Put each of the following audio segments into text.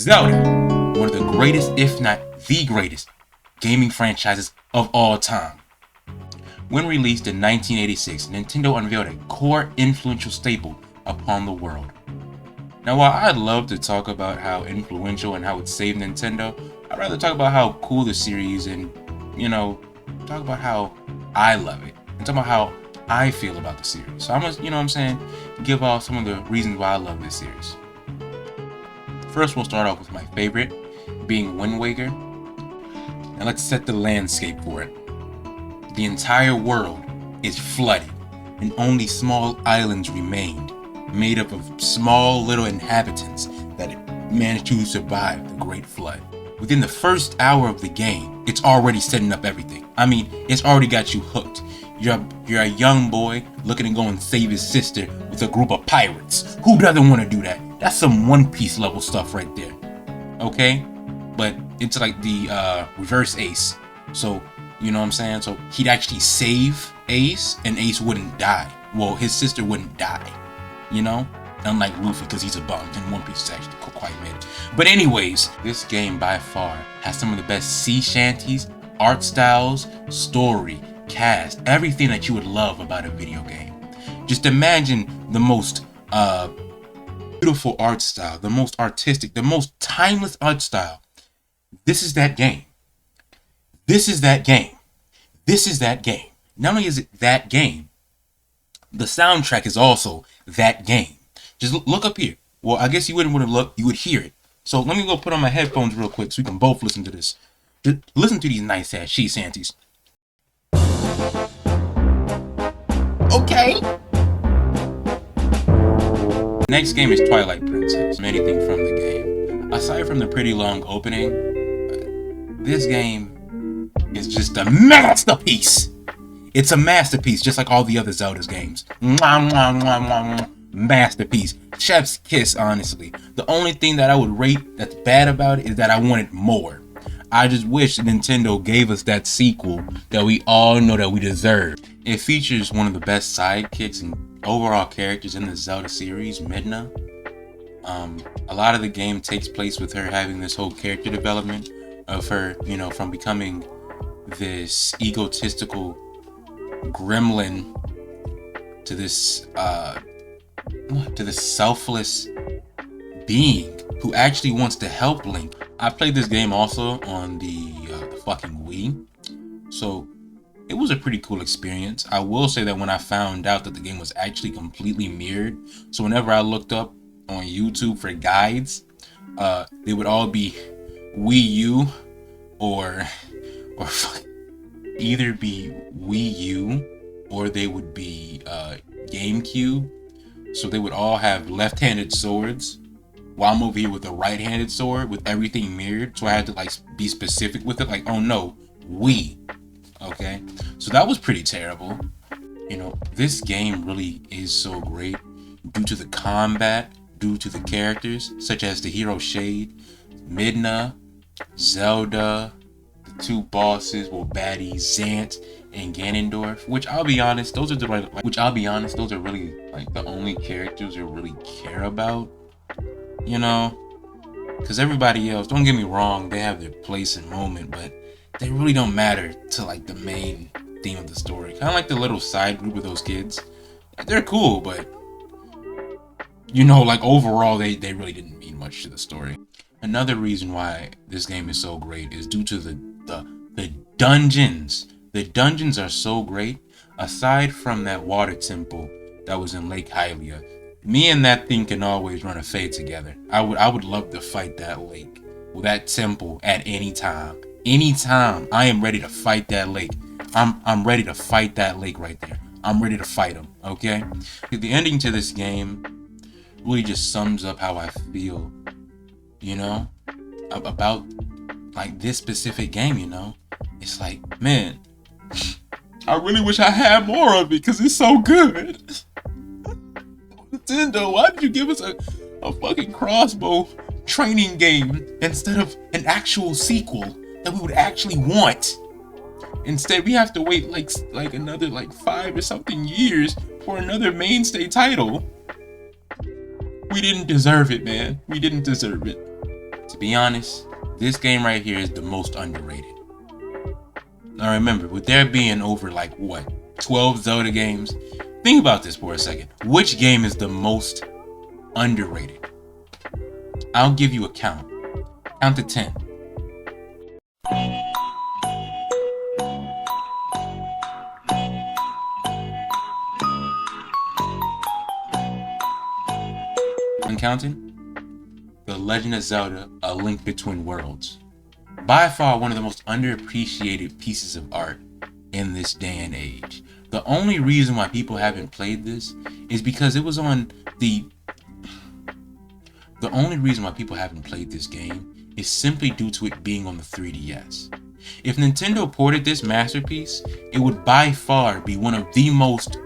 Zelda, one of the greatest, if not the greatest, gaming franchises of all time. When released in 1986, Nintendo unveiled a core influential staple upon the world. Now, while I'd love to talk about how influential and how it saved Nintendo, I'd rather talk about how cool the series and, talk about how I love it and talk about how I feel about the series. So I'm gonna, give off some of the reasons why I love this series. First, we'll start off with my favorite, being Wind Waker. And let's set the landscape for it. The entire world is flooded, and only small islands remained, made up of small little inhabitants that managed to survive the Great Flood. Within the first hour of the game, it's already setting up everything. I mean, it's already got you hooked. You're a young boy looking to go and save his sister with a group of pirates. Who doesn't want to do that? That's some One Piece level stuff right there. Okay? But it's like the reverse Ace. So, So he'd actually save Ace, and Ace wouldn't die. Well, his sister wouldn't die. Unlike Luffy, because he's a bum, and One Piece is actually quite mid. But anyways, this game by far has some of the best sea shanties, art styles, story, cast, everything that you would love about a video game. Just imagine the most beautiful art style, the most artistic, the most timeless art style. This is that game. This is that game. This is that game. Not only is it that game, the soundtrack is also that game. Just look up here. Well, I guess you wouldn't want to look, you would hear it. So let me go put on my headphones real quick so we can both listen to this. Just listen to these nice ass she shanties. Okay. Next game is Twilight Princess. Anything from the game. Aside from the pretty long opening, this game is just a masterpiece. It's a masterpiece, just like all the other Zelda's games. Masterpiece. Chef's kiss, honestly. The only thing that I would rate that's bad about it is that I wanted more. I just wish Nintendo gave us that sequel that we all know that we deserve. It features one of the best sidekicks and overall characters in the Zelda series, Midna. A lot of the game takes place with her having this whole character development of her, from becoming this egotistical gremlin to this selfless being who actually wants to help Link. I played this game also on the fucking Wii, so it was a pretty cool experience. I will say that when I found out that the game was actually completely mirrored, so whenever I looked up on YouTube for guides, they would all be Wii U or either be Wii U or they would be GameCube. So they would all have left-handed swords, while I'm over here with a right-handed sword with everything mirrored. So I had to be specific with it, oh no, Wii. Okay, so that was pretty terrible. This game really is so great due to the combat, due to the characters such as the hero Shade, Midna, Zelda, the two bosses, baddies, Zant and Ganondorf, which I'll be honest, those are really the only characters I really care about. Because everybody else, don't get me wrong, they have their place and moment, but they really don't matter to the main theme of the story. Kind of like the little side group of those kids. They're cool, but overall they really didn't mean much to the story. Another reason why this game is so great is due to the dungeons. The dungeons are so great. Aside from that water temple that was in Lake Hylia, me and that thing can always run a fade together. I would love to fight that lake, that temple at any time. Anytime I am ready to fight that lake. I'm ready to fight that lake right there. I'm ready to fight him, okay? The ending to this game really just sums up how I feel, about this specific game, It's man, I really wish I had more of it because it's so good. Nintendo, why did you give us a fucking crossbow training game instead of an actual sequel that we would actually want? Instead, we have to wait another 5 or something years for another mainstay title. We didn't deserve it, man. We didn't deserve it. To be honest, this game right here is the most underrated. Now remember, with there being over like what, 12 Zelda games, think about this for a second. Which game is the most underrated? I'll give you a count. Count to 10. I'm counting. The Legend of Zelda: A Link Between Worlds. By far one of the most underappreciated pieces of art in this day and age. The only reason why people haven't played this is because it was on the only reason why people haven't played this game is simply due to it being on the 3DS. If Nintendo ported this masterpiece, it would by far be one of the most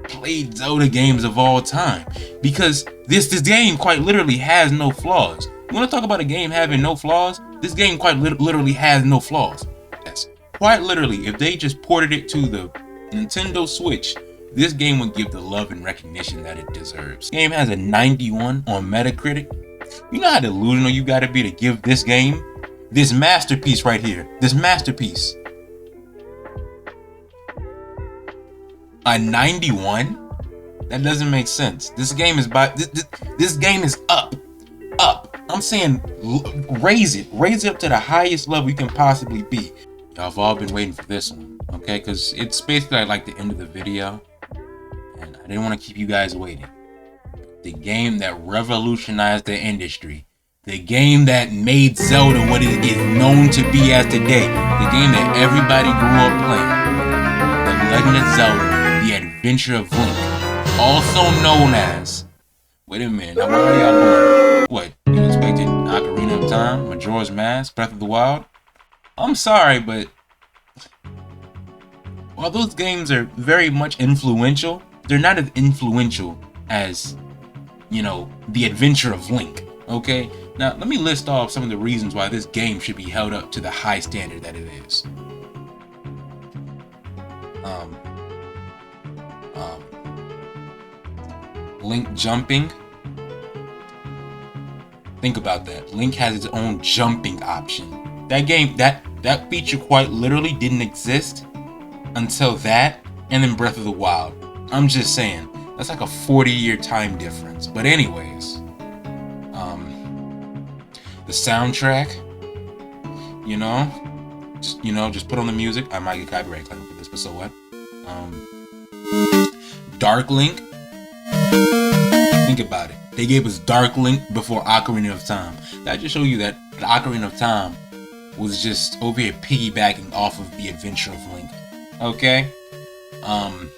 played Zelda games of all time, because this game quite literally has no flaws. You want to talk about a game having no flaws? This game quite literally has no flaws. Yes, quite literally, if they just ported it to the Nintendo Switch, this game would give the love and recognition that it deserves. This game has a 91 on Metacritic. You know how delusional you gotta be to give this game, this masterpiece right here, this masterpiece, a 91? That doesn't make sense. This game is this game is up. I'm saying raise it up to the highest level you can possibly be. Y'all have all been waiting for this one, okay? Because it's basically like the end of the video, and I didn't want to keep you guys waiting. The game that revolutionized the industry, the game that made Zelda what it is known to be as today, the game that everybody grew up playing, The Legend of Zelda: The Adventure of Link, also known as, wait a minute, now where are y'all going? What, you expected Ocarina of Time, Majora's Mask, Breath of the Wild? I'm sorry, but while those games are very much influential, they're not as influential as, you know, The Adventure of Link, okay? Now, let me list off some of the reasons why this game should be held up to the high standard that it is. Link jumping. Think about that. Link has its own jumping option. That game, that feature quite literally didn't exist until that, and then Breath of the Wild. I'm just saying, that's like a 40-year time difference. But anyways, the soundtrack, just put on the music. I might get copyright claim for this, but so what? Dark Link. Think about it. They gave us Dark Link before Ocarina of Time. That just show you that the Ocarina of Time was just over here piggybacking off of The Adventure of Link. Okay? And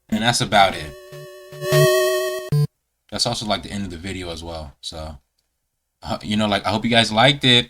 that's about it. That's also like the end of the video as well. So, I hope you guys liked it.